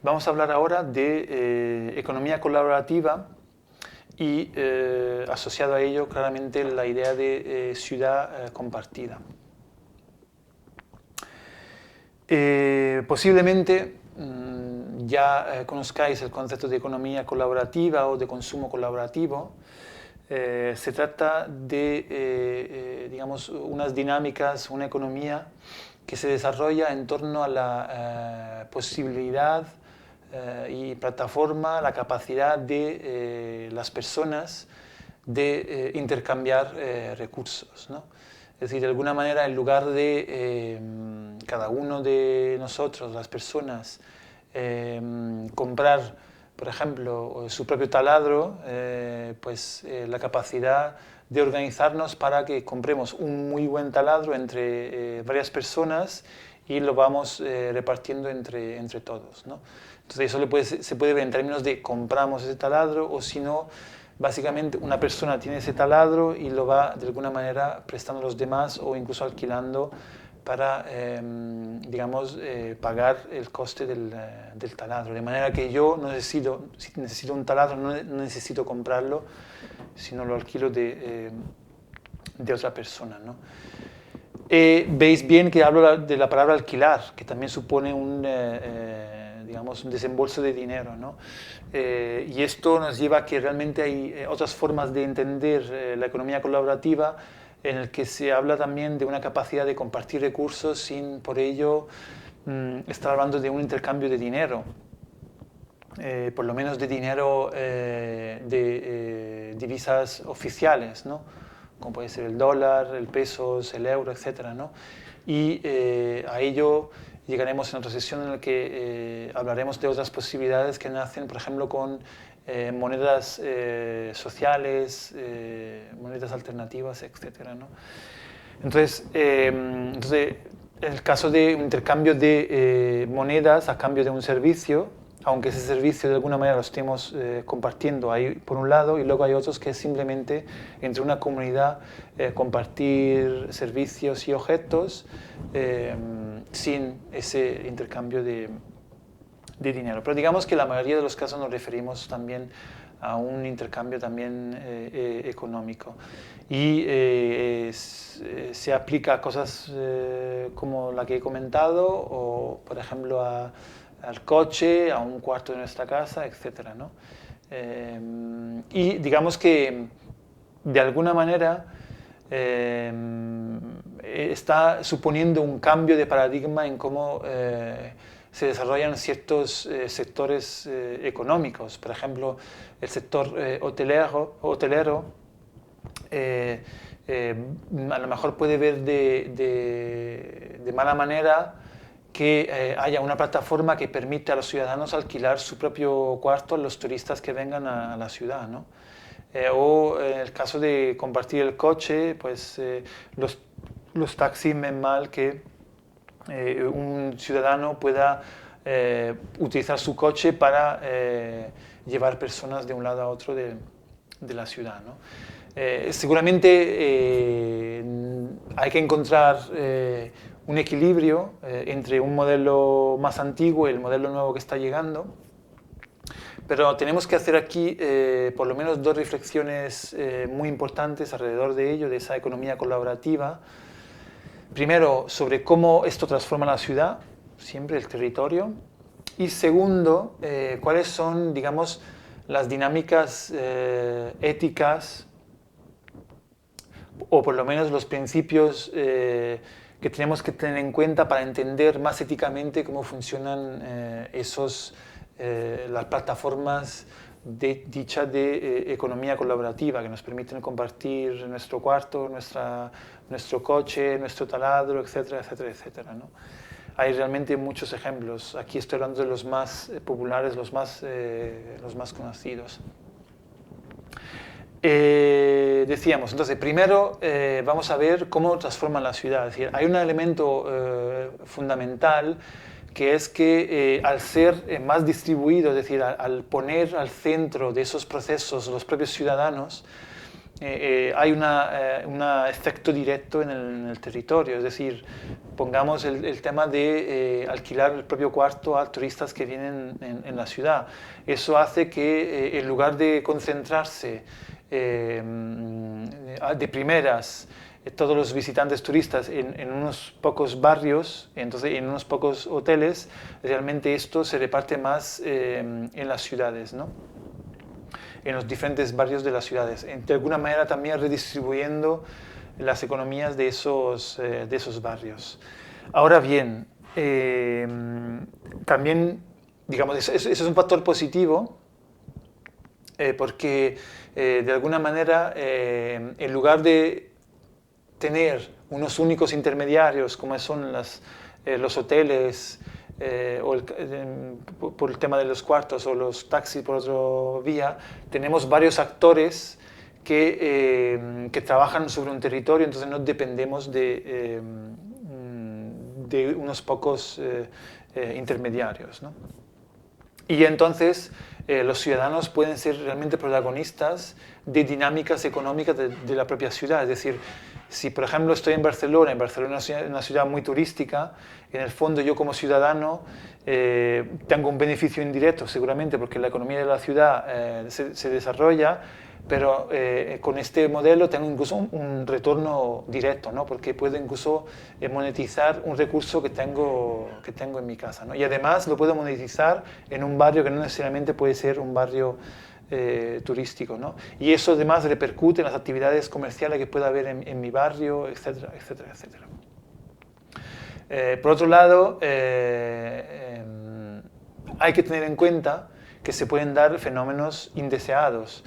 Vamos a hablar ahora de economía colaborativa y asociado a ello claramente la idea de ciudad compartida. Posiblemente ya conozcáis el concepto de economía colaborativa o de consumo colaborativo. Se trata de, digamos, unas dinámicas, una economía que se desarrolla en torno a la posibilidad y plataforma, la capacidad de las personas de intercambiar recursos, ¿no? Es decir, de alguna manera, en lugar de cada uno de nosotros, las personas, comprar, por ejemplo, su propio taladro, la capacidad de organizarnos para que compremos un muy buen taladro entre varias personas y lo vamos repartiendo entre todos, ¿no? Entonces eso se puede ver en términos de compramos ese taladro, o si no, básicamente una persona tiene ese taladro y lo va de alguna manera prestando a los demás o incluso alquilando para, digamos, pagar el coste del taladro. De manera que yo no necesito, si necesito un taladro, no necesito comprarlo, sino lo alquilo de otra persona, ¿no? Veis bien que hablo de la palabra alquilar, que también supone digamos, un desembolso de dinero, ¿no? Y esto nos lleva a que realmente hay otras formas de entender la economía colaborativa, en el que se habla también de una capacidad de compartir recursos sin por ello estar hablando de un intercambio de dinero, por lo menos de dinero de divisas oficiales, ¿no? Como puede ser el dólar, el peso, el euro, etc., ¿no? Y a ello llegaremos en otra sesión en la que hablaremos de otras posibilidades que nacen, por ejemplo, con monedas sociales, monedas alternativas, etc., ¿no? Entonces, el caso de un intercambio de monedas a cambio de un servicio, aunque ese servicio de alguna manera lo estemos compartiendo ahí por un lado, y luego hay otros que es simplemente entre una comunidad compartir servicios y objetos sin ese intercambio de dinero. Pero digamos que en la mayoría de los casos nos referimos también a un intercambio también económico. Y se aplica a cosas como la que he comentado, o por ejemplo al coche, a un cuarto de nuestra casa, etc., ¿no? Y digamos que de alguna manera está suponiendo un cambio de paradigma en cómo se desarrollan ciertos sectores económicos. Por ejemplo, el sector hotelero a lo mejor puede ver de mala manera que haya una plataforma que permite a los ciudadanos alquilar su propio cuarto a los turistas que vengan a la ciudad, ¿no? O en el caso de compartir el coche, pues los taxis ven mal que un ciudadano pueda utilizar su coche para llevar personas de un lado a otro de la ciudad, ¿no? Seguramente hay que encontrar un equilibrio entre un modelo más antiguo y el modelo nuevo que está llegando, pero tenemos que hacer aquí por lo menos dos reflexiones muy importantes alrededor de ello, de esa economía colaborativa. Primero, sobre cómo esto transforma la ciudad, siempre el territorio. Y segundo, cuáles son, digamos, las dinámicas éticas, o por lo menos los principios que tenemos que tener en cuenta para entender más éticamente cómo funcionan las plataformas dichas de economía colaborativa, que nos permiten compartir nuestro cuarto, nuestro coche, nuestro taladro, etcétera, etcétera, etcétera, ¿no? Hay realmente muchos ejemplos. Aquí estoy hablando de los más populares, los más conocidos. Decíamos, entonces, primero vamos a ver cómo transforman la ciudad. Es decir, hay un elemento fundamental, que es que al ser más distribuido, es decir, al poner al centro de esos procesos los propios ciudadanos, hay un efecto directo en el territorio. Es decir, pongamos el tema de alquilar el propio cuarto a turistas que vienen en la ciudad. Eso hace que en lugar de concentrarse de primeras todos los visitantes turistas en unos pocos barrios, entonces en unos pocos hoteles, realmente esto se reparte más en las ciudades, ¿no? En los diferentes barrios de las ciudades, de alguna manera también redistribuyendo las economías de esos barrios. Ahora bien, también, digamos, eso es un factor positivo, porque de alguna manera, en lugar de tener unos únicos intermediarios, como son los hoteles, por el tema de los cuartos, o los taxis por otra vía, tenemos varios actores que trabajan sobre un territorio, entonces no dependemos de unos pocos intermediarios, ¿no? Y entonces los ciudadanos pueden ser realmente protagonistas de dinámicas económicas de la propia ciudad. Es decir, si por ejemplo estoy en Barcelona es una ciudad muy turística, en el fondo yo como ciudadano tengo un beneficio indirecto seguramente porque la economía de la ciudad se desarrolla, pero con este modelo tengo incluso un retorno directo, ¿no? Porque puedo incluso monetizar un recurso que tengo en mi casa, ¿no? Y además lo puedo monetizar en un barrio que no necesariamente puede ser un barrio turístico, ¿no? Y eso además repercute en las actividades comerciales que pueda haber en mi barrio, etcétera, etcétera, etcétera. Por otro lado, hay que tener en cuenta que se pueden dar fenómenos indeseados,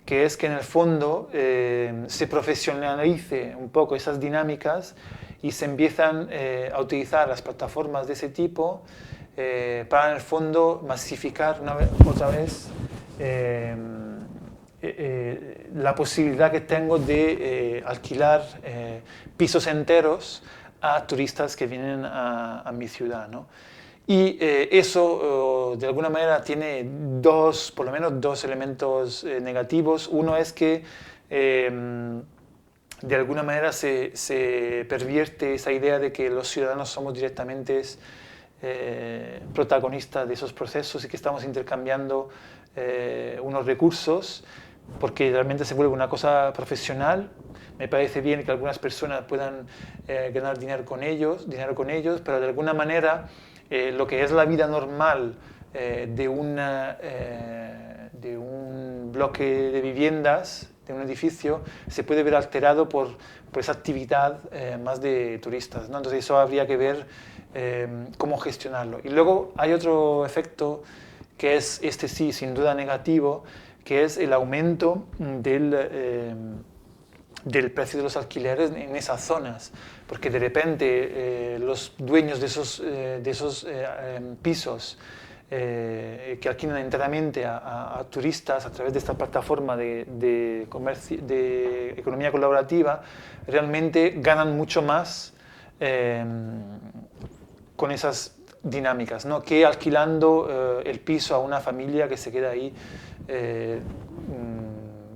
que es que en el fondo se profesionalice un poco esas dinámicas y se empiezan a utilizar las plataformas de ese tipo para en el fondo masificar otra vez la posibilidad que tengo de alquilar pisos enteros a turistas que vienen a mi ciudad, ¿no? Y eso de alguna manera tiene por lo menos dos elementos negativos. Uno es que de alguna manera se pervierte esa idea de que los ciudadanos somos directamente protagonistas de esos procesos y que estamos intercambiando unos recursos, porque realmente se vuelve una cosa profesional. Me parece bien que algunas personas puedan ganar dinero con ellos, pero de alguna manera lo que es la vida normal de un bloque de viviendas, de un edificio, se puede ver alterado por esa actividad más de turistas, ¿no? Entonces eso habría que ver cómo gestionarlo. Y luego hay otro efecto que es, sí, sin duda negativo, que es el aumento del precio de los alquileres en esas zonas, porque de repente los dueños de esos pisos que alquilan enteramente a turistas a través de esta plataforma de economía colaborativa, realmente ganan mucho más con esas dinámicas, ¿no? Que alquilando el piso a una familia que se queda ahí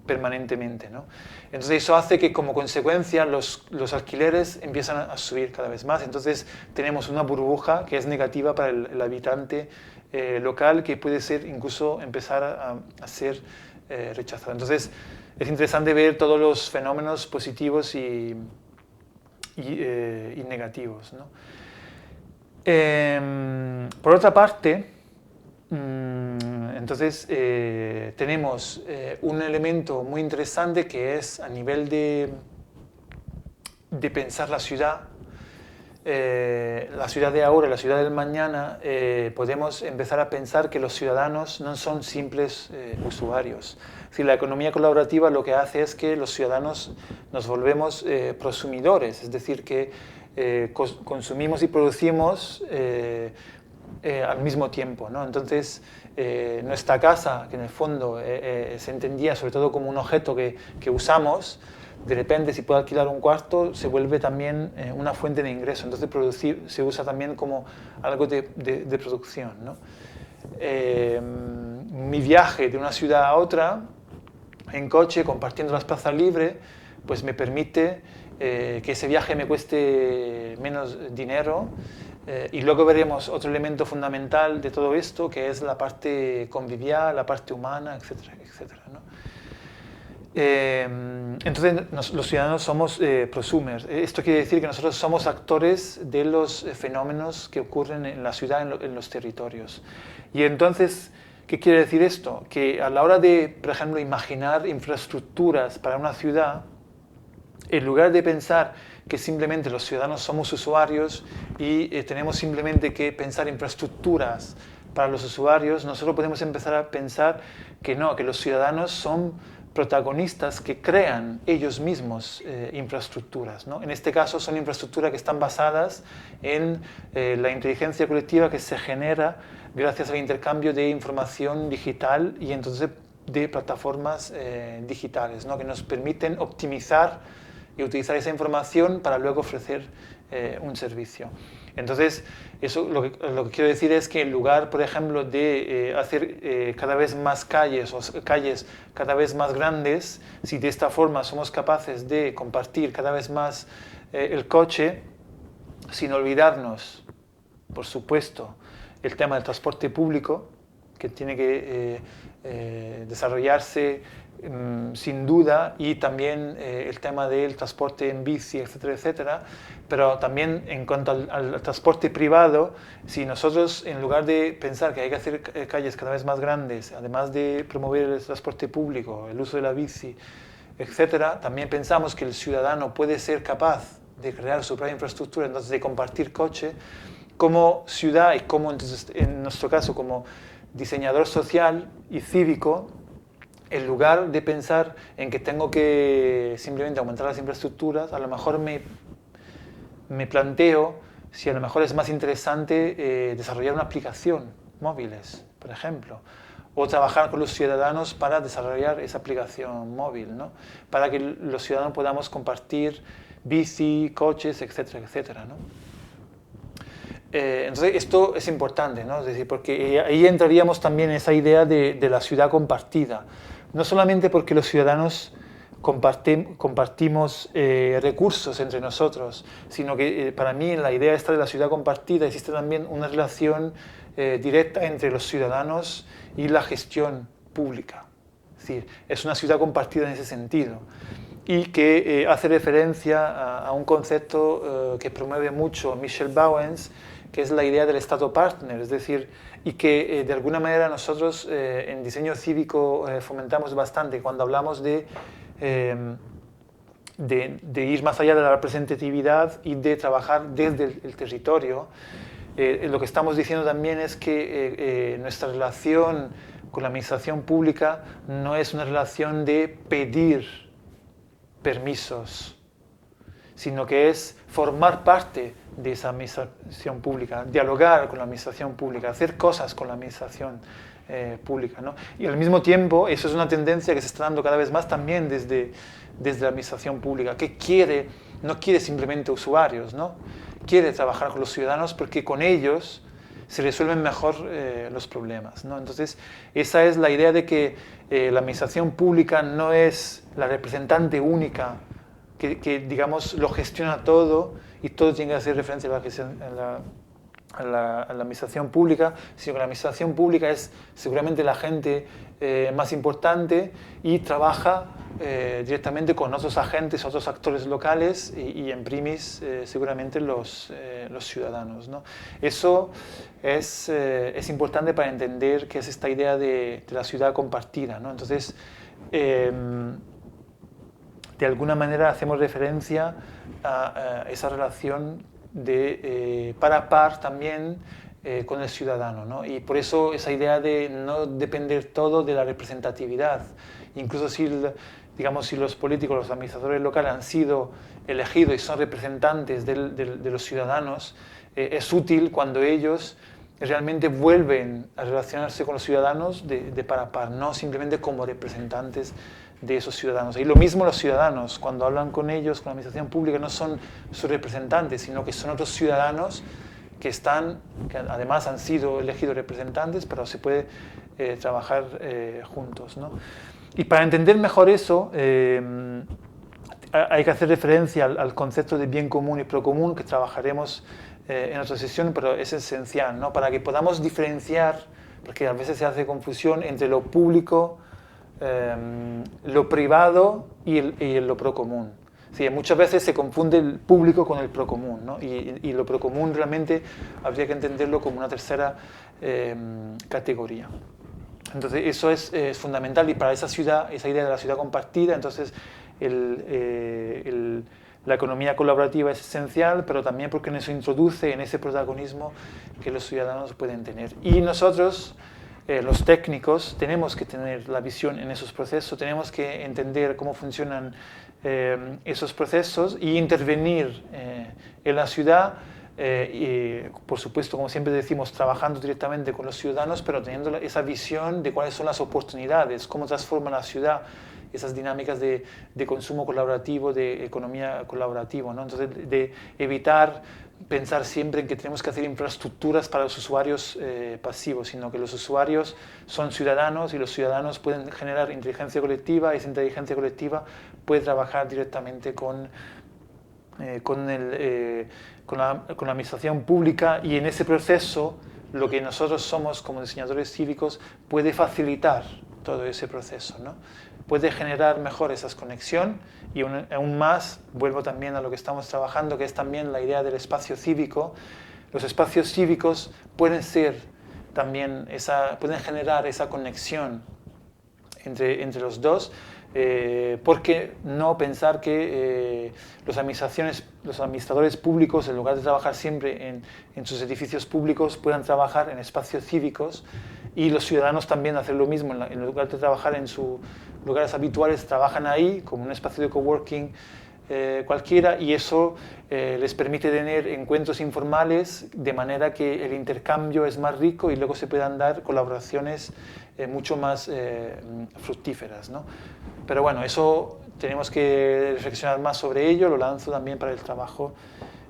permanentemente, ¿no? Entonces eso hace que como consecuencia los alquileres empiezan a subir cada vez más. Entonces tenemos una burbuja que es negativa para el habitante local, que puede ser incluso empezar a ser rechazado. Entonces es interesante ver todos los fenómenos positivos y negativos, ¿no? Por otra parte, entonces tenemos un elemento muy interesante que es a nivel de pensar la ciudad de ahora, la ciudad del mañana. Podemos empezar a pensar que los ciudadanos no son simples usuarios. Es decir, la economía colaborativa lo que hace es que los ciudadanos nos volvemos prosumidores, es decir, que consumimos y producimos al mismo tiempo, ¿no? Entonces, nuestra casa, que en el fondo se entendía sobre todo como un objeto que usamos, de repente, si puedo alquilar un cuarto, se vuelve también una fuente de ingreso. Entonces, producir se usa también como algo de producción, ¿no? Mi viaje de una ciudad a otra en coche, compartiendo las plazas libres, pues me permite que ese viaje me cueste menos dinero. Y luego veremos otro elemento fundamental de todo esto, que es la parte convivial, la parte humana, etcétera, etcétera, ¿no? Entonces, los ciudadanos somos prosumers. Esto quiere decir que nosotros somos actores de los fenómenos que ocurren en la ciudad, en los territorios. Y entonces, ¿qué quiere decir esto? Que a la hora de, por ejemplo, imaginar infraestructuras para una ciudad, en lugar de pensar que simplemente los ciudadanos somos usuarios y tenemos simplemente que pensar infraestructuras para los usuarios, nosotros podemos empezar a pensar que no, que los ciudadanos son protagonistas que crean ellos mismos infraestructuras, ¿no? En este caso son infraestructuras que están basadas en la inteligencia colectiva que se genera gracias al intercambio de información digital y entonces de plataformas digitales, ¿no? Que nos permiten optimizar y utilizar esa información para luego ofrecer un servicio. Entonces, eso lo que quiero decir es que en lugar, por ejemplo, de hacer cada vez más calles o calles cada vez más grandes, si de esta forma somos capaces de compartir cada vez más el coche, sin olvidarnos, por supuesto, el tema del transporte público, que tiene que desarrollarse sin duda, y también el tema del transporte en bici, etcétera, etcétera. Pero también en cuanto al transporte privado, si nosotros, en lugar de pensar que hay que hacer calles cada vez más grandes, además de promover el transporte público, el uso de la bici, etcétera, también pensamos que el ciudadano puede ser capaz de crear su propia infraestructura, entonces de compartir coche, como ciudad y como, entonces, en nuestro caso, como diseñador social y cívico, en lugar de pensar en que tengo que simplemente aumentar las infraestructuras, a lo mejor me planteo si a lo mejor es más interesante desarrollar una aplicación móviles, por ejemplo, o trabajar con los ciudadanos para desarrollar esa aplicación móvil, ¿no? Para que los ciudadanos podamos compartir bici, coches, etcétera, etcétera, ¿no? Entonces esto es importante, ¿no? Es decir, porque ahí entraríamos también en esa idea de la ciudad compartida. No solamente porque los ciudadanos compartimos recursos entre nosotros, sino que para mí en la idea esta de la ciudad compartida existe también una relación directa entre los ciudadanos y la gestión pública. Es decir, es una ciudad compartida en ese sentido y que hace referencia a un concepto que promueve mucho Michel Bauwens, que es la idea del Estado partner, es decir, y que de alguna manera nosotros en diseño cívico fomentamos bastante cuando hablamos de ir más allá de la representatividad y de trabajar desde el territorio. Lo que estamos diciendo también es que nuestra relación con la administración pública no es una relación de pedir permisos, sino que es formar parte de esa administración pública, dialogar con la administración pública, hacer cosas con la administración pública, ¿no? Y al mismo tiempo, eso es una tendencia que se está dando cada vez más también desde la administración pública, que no quiere simplemente usuarios, ¿no? Quiere trabajar con los ciudadanos porque con ellos se resuelven mejor los problemas, ¿no? Entonces, esa es la idea de que la administración pública no es la representante única que digamos, lo gestiona todo y todo tiene que hacer referencia a la administración pública, sino que la administración pública es seguramente la gente más importante y trabaja directamente con otros agentes, otros actores locales y en primis seguramente los ciudadanos, ¿no? Eso es importante para entender qué es esta idea de la ciudad compartida, ¿no? Entonces, de alguna manera hacemos referencia a esa relación de par a par también con el ciudadano, ¿no? Y por eso esa idea de no depender todo de la representatividad. Incluso si los políticos, los administradores locales han sido elegidos y son representantes de los ciudadanos, es útil cuando ellos realmente vuelven a relacionarse con los ciudadanos de par a par, no simplemente como representantes de esos ciudadanos. Y lo mismo los ciudadanos, cuando hablan con ellos, con la administración pública, no son sus representantes, sino que son otros ciudadanos que además han sido elegidos representantes, pero se puede trabajar juntos, ¿no? Y para entender mejor eso, hay que hacer referencia al concepto de bien común y procomún que trabajaremos en otra sesión, pero es esencial, ¿no? Para que podamos diferenciar, porque a veces se hace confusión entre lo público, lo privado y lo procomún. Sí, muchas veces se confunde el público con el procomún, ¿no? Y lo procomún realmente habría que entenderlo como una tercera categoría. Entonces eso es fundamental, y para esa ciudad, esa idea de la ciudad compartida, entonces la economía colaborativa es esencial, pero también porque nos introduce en ese protagonismo que los ciudadanos pueden tener. Y nosotros, los técnicos, tenemos que tener la visión en esos procesos, tenemos que entender cómo funcionan esos procesos y intervenir en la ciudad, y por supuesto, como siempre decimos, trabajando directamente con los ciudadanos, pero teniendo esa visión de cuáles son las oportunidades, cómo transforma la ciudad, esas dinámicas de consumo colaborativo, de economía colaborativa, ¿no? Entonces, de evitar pensar siempre en que tenemos que hacer infraestructuras para los usuarios pasivos, sino que los usuarios son ciudadanos y los ciudadanos pueden generar inteligencia colectiva, y esa inteligencia colectiva puede trabajar directamente con la administración pública, y en ese proceso lo que nosotros somos como diseñadores cívicos puede facilitar todo ese proceso, ¿no? Puede generar mejor esa conexión, y aún más, vuelvo también a lo que estamos trabajando, que es también la idea del espacio cívico. Los espacios cívicos pueden ser también pueden generar esa conexión entre los dos. ¿Por qué no pensar que los administradores públicos, en lugar de trabajar siempre en sus edificios públicos, puedan trabajar en espacios cívicos, y los ciudadanos también hacer lo mismo? En lugar de trabajar en sus lugares habituales, trabajan ahí como un espacio de coworking cualquiera, y eso les permite tener encuentros informales, de manera que el intercambio es más rico y luego se puedan dar colaboraciones mucho más fructíferas, ¿no? Pero bueno, eso tenemos que reflexionar más sobre ello, lo lanzo también para el trabajo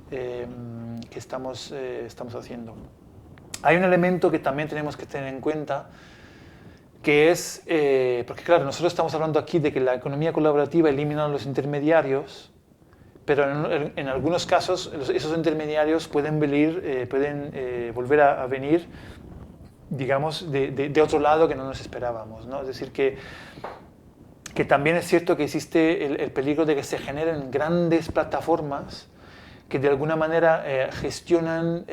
que estamos haciendo. Hay un elemento que también tenemos que tener en cuenta, que es, porque claro, nosotros estamos hablando aquí de que la economía colaborativa elimina los intermediarios, pero en algunos casos esos intermediarios pueden volver a venir, digamos, de otro lado que no nos esperábamos, ¿no? Es decir, que también es cierto que existe el peligro de que se generen grandes plataformas que de alguna manera gestionan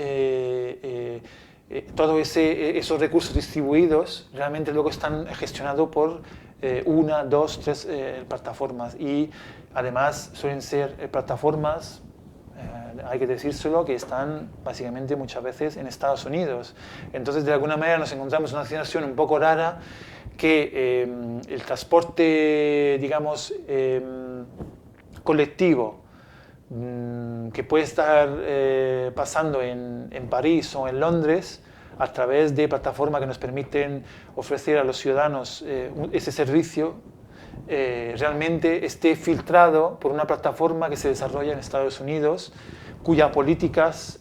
todos esos recursos distribuidos. Realmente luego están gestionados por una, dos, tres plataformas, y además suelen ser plataformas, hay que decírselo, que están básicamente muchas veces en Estados Unidos. Entonces, de alguna manera nos encontramos en una situación un poco rara, que el transporte, digamos, colectivo, que puede estar pasando en París o en Londres, a través de plataformas que nos permiten ofrecer a los ciudadanos ese servicio, realmente esté filtrado por una plataforma que se desarrolla en Estados Unidos, cuyas políticas,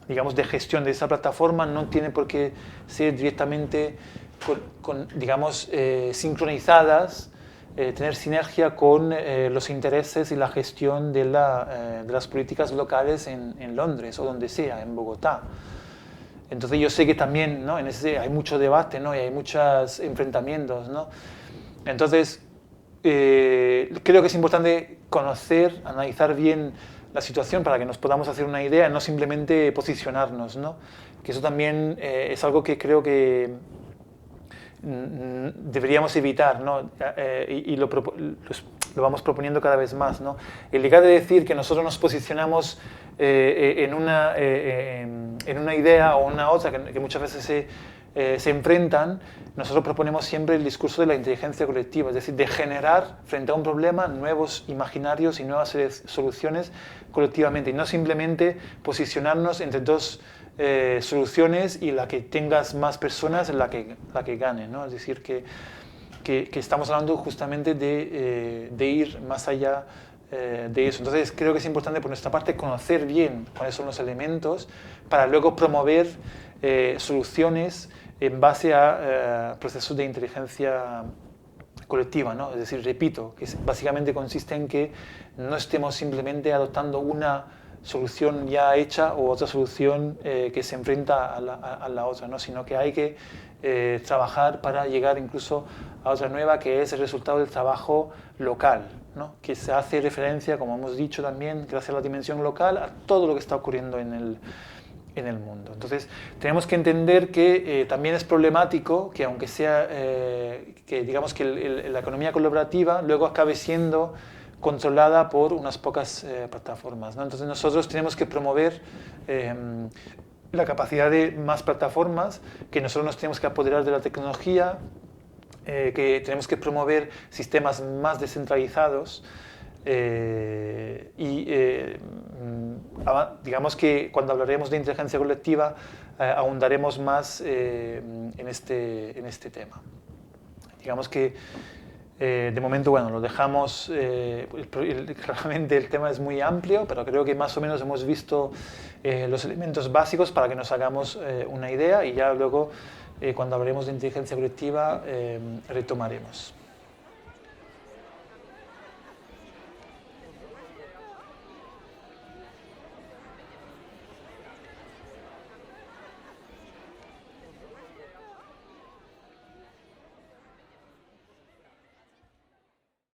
digamos, de gestión de esa plataforma no tienen por qué ser directamente, digamos, sincronizadas, tener sinergia con los intereses y la gestión de las políticas locales en Londres o donde sea, en Bogotá. Entonces yo sé que también, ¿no?, hay mucho debate, ¿no?, y hay muchos enfrentamientos, ¿no? Entonces creo que es importante conocer, analizar bien la situación para que nos podamos hacer una idea, no simplemente posicionarnos, ¿no? Que eso también es algo que creo que deberíamos evitar, ¿no? Y lo vamos proponiendo cada vez más, ¿no? En lugar de decir que nosotros nos posicionamos en una idea o una otra, que muchas veces se enfrentan, nosotros proponemos siempre el discurso de la inteligencia colectiva, es decir, de generar frente a un problema nuevos imaginarios y nuevas soluciones colectivamente, y no simplemente posicionarnos entre dos soluciones y la que tengas más personas es la que gane, ¿no? Es decir, que estamos hablando justamente de ir más allá de eso. Entonces creo que es importante por nuestra parte conocer bien cuáles son los elementos para luego promover soluciones en base a procesos de inteligencia colectiva, ¿no? Es decir, repito, que básicamente consiste en que no estemos simplemente adoptando una solución ya hecha o otra solución que se enfrenta a la otra, ¿no? Sino que hay que trabajar para llegar incluso a otra nueva, que es el resultado del trabajo local, ¿no? Que se hace referencia, como hemos dicho también, gracias a la dimensión local, a todo lo que está ocurriendo en el mundo. Entonces, tenemos que entender que también es problemático que, aunque sea, que digamos que la economía colaborativa luego acabe siendo controlada por unas pocas plataformas, ¿no? Entonces, nosotros tenemos que promover la capacidad de más plataformas, que nosotros nos tenemos que apoderar de la tecnología, que tenemos que promover sistemas más descentralizados, digamos que cuando hablaremos de inteligencia colectiva ahondaremos más en este tema. Digamos que de momento, bueno, lo dejamos, claramente el tema es muy amplio, pero creo que más o menos hemos visto los elementos básicos para que nos hagamos una idea, y ya luego, cuando hablaremos de inteligencia colectiva, retomaremos.